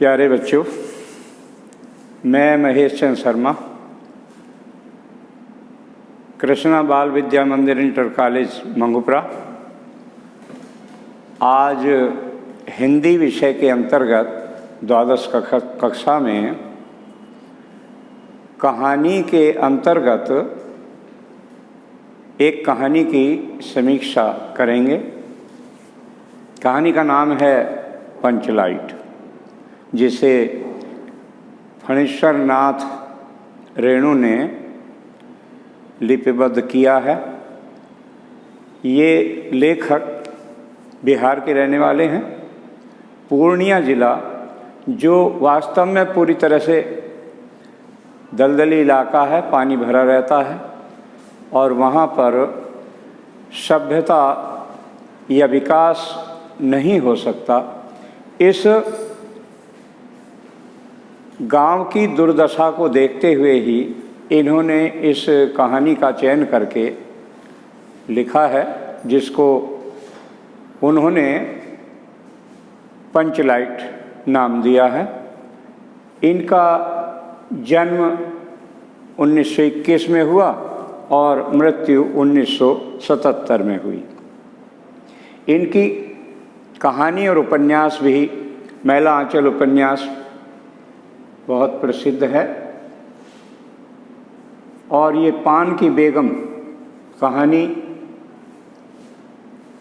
प्यारे बच्चों, मैं महेश चंद्र शर्मा कृष्णा बाल विद्या मंदिर इंटर कॉलेज मंगुप्रा आज हिंदी विषय के अंतर्गत द्वादश कक्षा में कहानी के अंतर्गत एक कहानी की समीक्षा करेंगे। कहानी का नाम है पंचलाइट, जिसे फणीश्वर नाथ रेणु ने लिपिबद्ध किया है। ये लेखक बिहार के रहने वाले हैं। पूर्णिया जिला, जो वास्तव में पूरी तरह से दलदली इलाका है, पानी भरा रहता है और वहाँ पर सभ्यता या विकास नहीं हो सकता। इस गांव की दुर्दशा को देखते हुए ही इन्होंने इस कहानी का चयन करके लिखा है, जिसको उन्होंने पंचलाइट नाम दिया है। इनका जन्म 1921 में हुआ और मृत्यु 1977 में हुई। इनकी कहानी और उपन्यास भी मैला आंचल उपन्यास बहुत प्रसिद्ध है, और ये पान की बेगम कहानी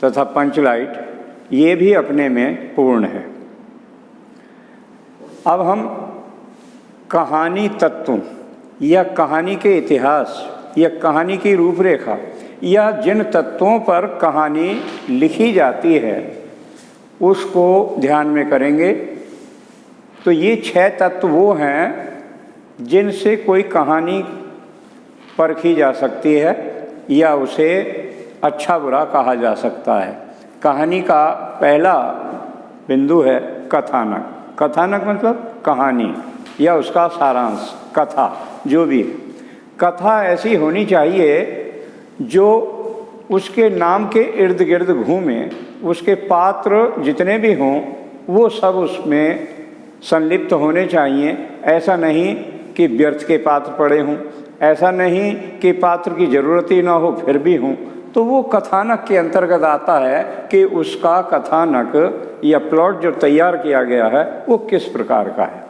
तथा पंचलाइट ये भी अपने में पूर्ण है। अब हम कहानी तत्वों या कहानी के इतिहास या कहानी की रूपरेखा या जिन तत्वों पर कहानी लिखी जाती है उसको ध्यान में करेंगे। तो ये 6 तत्व वो हैं जिनसे कोई कहानी परखी जा सकती है या उसे अच्छा बुरा कहा जा सकता है। कहानी का पहला बिंदु है कथानक। कथानक मतलब कहानी या उसका सारांश, कथा जो भी है। कथा ऐसी होनी चाहिए जो उसके नाम के इर्द गिर्द घूमे, उसके पात्र जितने भी हों वो सब उसमें संलिप्त होने चाहिए। ऐसा नहीं कि व्यर्थ के पात्र पड़े हों, ऐसा नहीं कि पात्र की ज़रूरत ही ना हो फिर भी हों। तो वो कथानक के अंतर्गत आता है कि उसका कथानक या प्लॉट जो तैयार किया गया है वो किस प्रकार का है।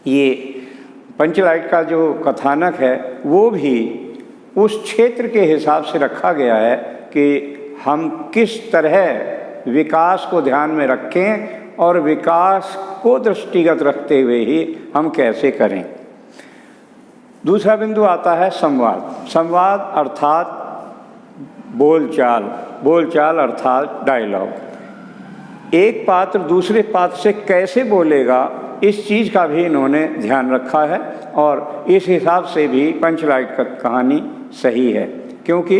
ये पंचलाइट का जो कथानक है वो भी उस क्षेत्र के हिसाब से रखा गया है कि हम किस तरह विकास को ध्यान में रखें और विकास को दृष्टिगत रखते हुए ही हम कैसे करें। दूसरा बिंदु आता है संवाद। संवाद अर्थात बोलचाल, बोलचाल अर्थात डायलॉग। एक पात्र दूसरे पात्र से कैसे बोलेगा, इस चीज़ का भी इन्होंने ध्यान रखा है और इस हिसाब से भी पंचलाइट का कहानी सही है। क्योंकि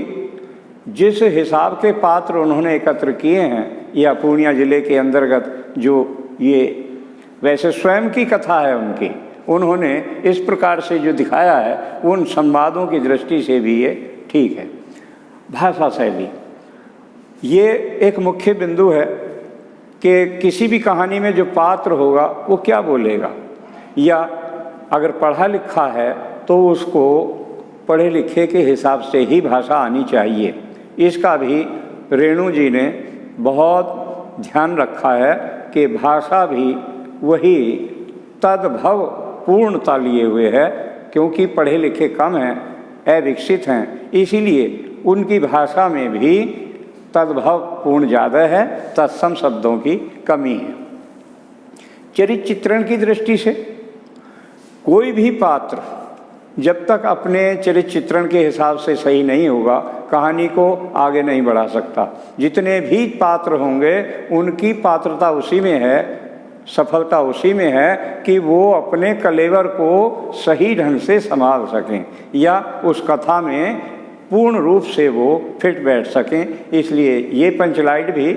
जिस हिसाब के पात्र उन्होंने एकत्र किए हैं या पूर्णिया जिले के अंतर्गत जो ये वैसे स्वयं की कथा है उनकी, उन्होंने इस प्रकार से जो दिखाया है उन संवादों की दृष्टि से भी ये ठीक है। भाषा शैली ये एक मुख्य बिंदु है कि किसी भी कहानी में जो पात्र होगा वो क्या बोलेगा, या अगर पढ़ा लिखा है तो उसको पढ़े लिखे के हिसाब से ही भाषा आनी चाहिए। इसका भी रेणु जी ने बहुत ध्यान रखा है कि भाषा भी वही तद्भव पूर्णता लिए हुए है। क्योंकि पढ़े लिखे कम हैं, अविकसित हैं, इसीलिए उनकी भाषा में भी तद्भव पूर्ण ज़्यादा है, तत्सम शब्दों की कमी है। चरित्र चित्रण की दृष्टि से कोई भी पात्र जब तक अपने चरित्र चित्रण के हिसाब से सही नहीं होगा कहानी को आगे नहीं बढ़ा सकता। जितने भी पात्र होंगे उनकी पात्रता उसी में है, सफलता उसी में है कि वो अपने कलेवर को सही ढंग से संभाल सकें या उस कथा में पूर्ण रूप से वो फिट बैठ सकें। इसलिए ये पंचलाइट भी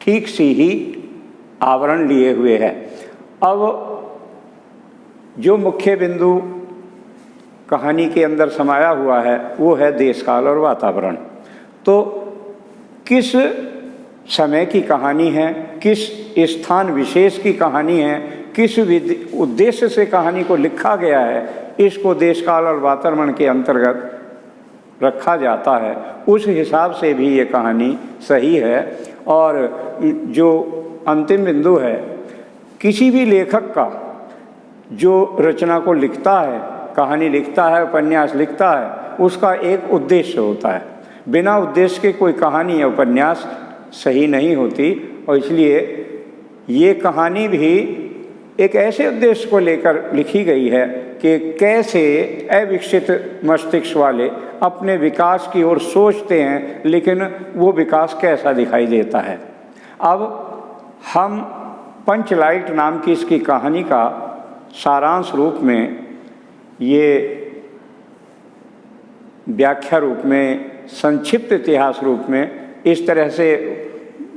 ठीक सी ही आवरण लिए हुए है। अब जो मुख्य बिंदु कहानी के अंदर समाया हुआ है वो है देश काल और वातावरण। तो किस समय की कहानी है, किस स्थान विशेष की कहानी है, किस उद्देश्य से कहानी को लिखा गया है, इसको देश काल और वातावरण के अंतर्गत रखा जाता है। उस हिसाब से भी ये कहानी सही है। और जो अंतिम बिंदु है, किसी भी लेखक का जो रचना को लिखता है, कहानी लिखता है, उपन्यास लिखता है, उसका एक उद्देश्य होता है। बिना उद्देश्य के कोई कहानी या उपन्यास सही नहीं होती। और इसलिए ये कहानी भी एक ऐसे उद्देश्य को लेकर लिखी गई है कि कैसे अविकसित मस्तिष्क वाले अपने विकास की ओर सोचते हैं, लेकिन वो विकास कैसा दिखाई देता है। अब हम पंचलाइट नाम की इसकी कहानी का सारांश रूप में, ये व्याख्या रूप में, संक्षिप्त इतिहास रूप में इस तरह से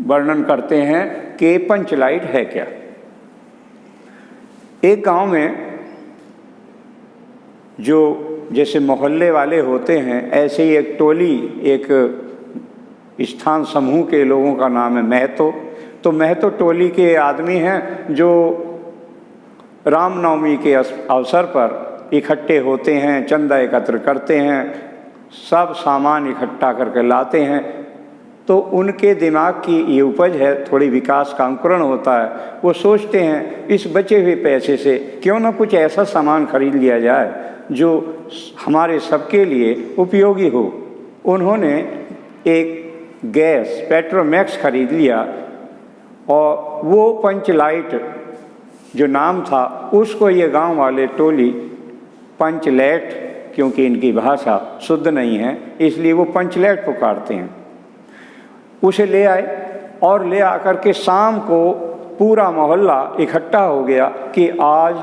वर्णन करते हैं कि पंचलाइट है क्या। एक गांव में जो जैसे मोहल्ले वाले होते हैं, ऐसे ही एक टोली, एक स्थान समूह के लोगों का नाम है महतो। तो महतो टोली के आदमी हैं जो रामनवमी के अवसर पर इकट्ठे होते हैं, चंदा एकत्र करते हैं, सब सामान इकट्ठा करके लाते हैं। तो उनके दिमाग की ये उपज है, थोड़ी विकास का अंकुरण होता है। वो सोचते हैं इस बचे हुए पैसे से क्यों ना कुछ ऐसा सामान खरीद लिया जाए जो हमारे सबके लिए उपयोगी हो। उन्होंने एक गैस पेट्रोमैक्स खरीद लिया और वो पंचलाइट जो नाम था, उसको ये गांव वाले टोली पंचलैट, क्योंकि इनकी भाषा शुद्ध नहीं है इसलिए वो पंचलैट पुकारते हैं, उसे ले आए। और ले आकर के शाम को पूरा मोहल्ला इकट्ठा हो गया कि आज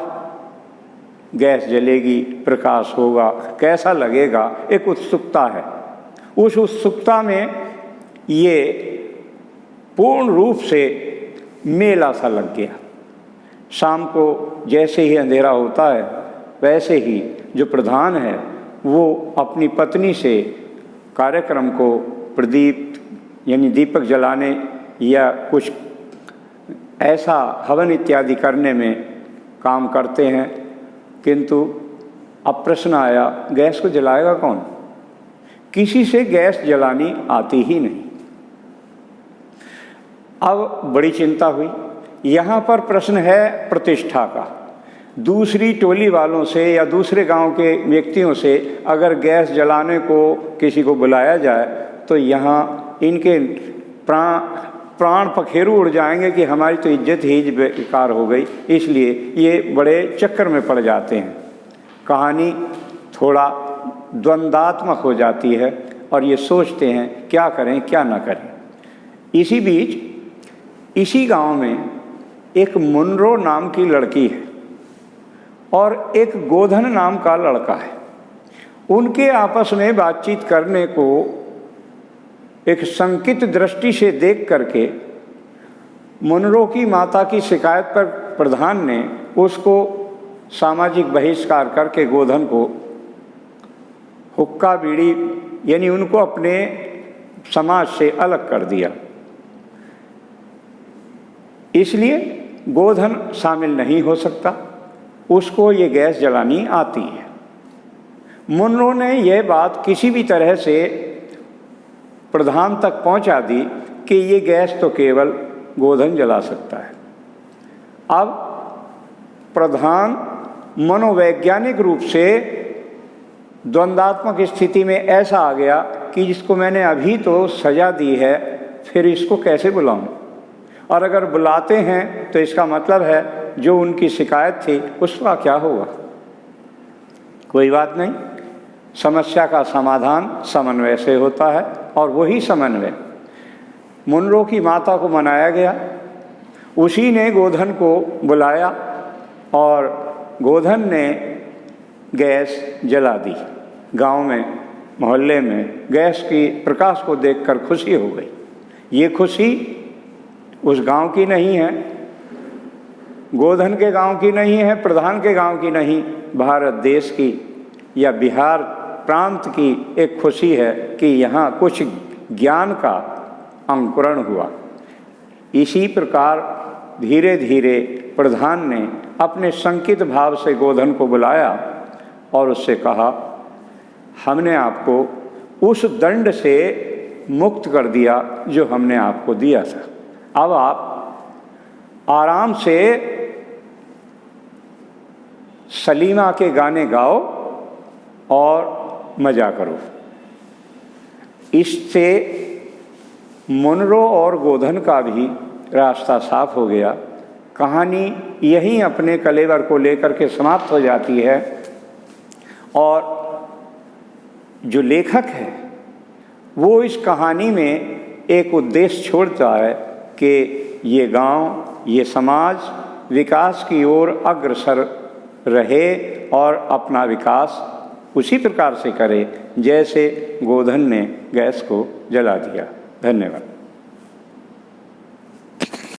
गैस जलेगी, प्रकाश होगा, कैसा लगेगा, एक उत्सुकता है। उस उत्सुकता में ये पूर्ण रूप से मेला सा लग गया। शाम को जैसे ही अंधेरा होता है, वैसे ही जो प्रधान है वो अपनी पत्नी से कार्यक्रम को प्रदीप यानी दीपक जलाने या कुछ ऐसा हवन इत्यादि करने में काम करते हैं। किंतु अब प्रश्न आया, गैस को जलाएगा कौन? किसी से गैस जलानी आती ही नहीं। अब बड़ी चिंता हुई। यहाँ पर प्रश्न है प्रतिष्ठा का। दूसरी टोली वालों से या दूसरे गांव के व्यक्तियों से अगर गैस जलाने को किसी को बुलाया जाए तो यहाँ इनके प्राण पखेरु उड़ जाएंगे कि हमारी तो इज्जत ही बेकार हो गई। इसलिए ये बड़े चक्कर में पड़ जाते हैं। कहानी थोड़ा द्वंद्वात्मक हो जाती है और ये सोचते हैं क्या करें क्या ना करें। इसी बीच इसी गांव में एक मुनरो नाम की लड़की है और एक गोधन नाम का लड़का है। उनके आपस में बातचीत करने को एक संकित दृष्टि से देख करके मुनरो की माता की शिकायत पर प्रधान ने उसको सामाजिक बहिष्कार करके गोधन को हुक्का बीड़ी यानी उनको अपने समाज से अलग कर दिया। इसलिए गोधन शामिल नहीं हो सकता, उसको ये गैस जलानी आती है। मुनरो ने यह बात किसी भी तरह से प्रधान तक पहुंचा दी कि ये गैस तो केवल गोधन जला सकता है। अब प्रधान मनोवैज्ञानिक रूप से द्वंद्वात्मक स्थिति में ऐसा आ गया कि जिसको मैंने अभी तो सजा दी है, फिर इसको कैसे बुलाऊं? और अगर बुलाते हैं तो इसका मतलब है जो उनकी शिकायत थी उसका क्या होगा? कोई बात नहीं, समस्या का समाधान समन्वय से होता है और वही समन्वय मुनरो की माता को मनाया गया। उसी ने गोधन को बुलाया और गोधन ने गैस जला दी। गांव में मोहल्ले में गैस की प्रकाश को देखकर खुशी हो गई। ये खुशी उस गांव की नहीं है, गोधन के गांव की नहीं है, प्रधान के गांव की नहीं, भारत देश की या बिहार प्रांत की एक खुशी है कि यहाँ कुछ ज्ञान का अंकुरण हुआ। इसी प्रकार धीरे धीरे प्रधान ने अपने संकित भाव से गोधन को बुलाया और उससे कहा, हमने आपको उस दंड से मुक्त कर दिया जो हमने आपको दिया था। अब आप आराम से सलीमा के गाने गाओ और मज़ा करो। इससे मुनरो और गोधन का भी रास्ता साफ हो गया। कहानी यहीं अपने कलेवर को लेकर के समाप्त हो जाती है और जो लेखक है वो इस कहानी में एक उद्देश्य छोड़ता है कि ये गांव, ये समाज विकास की ओर अग्रसर रहे और अपना विकास उसी प्रकार से करे जैसे गोधन ने गैस को जला दिया। धन्यवाद।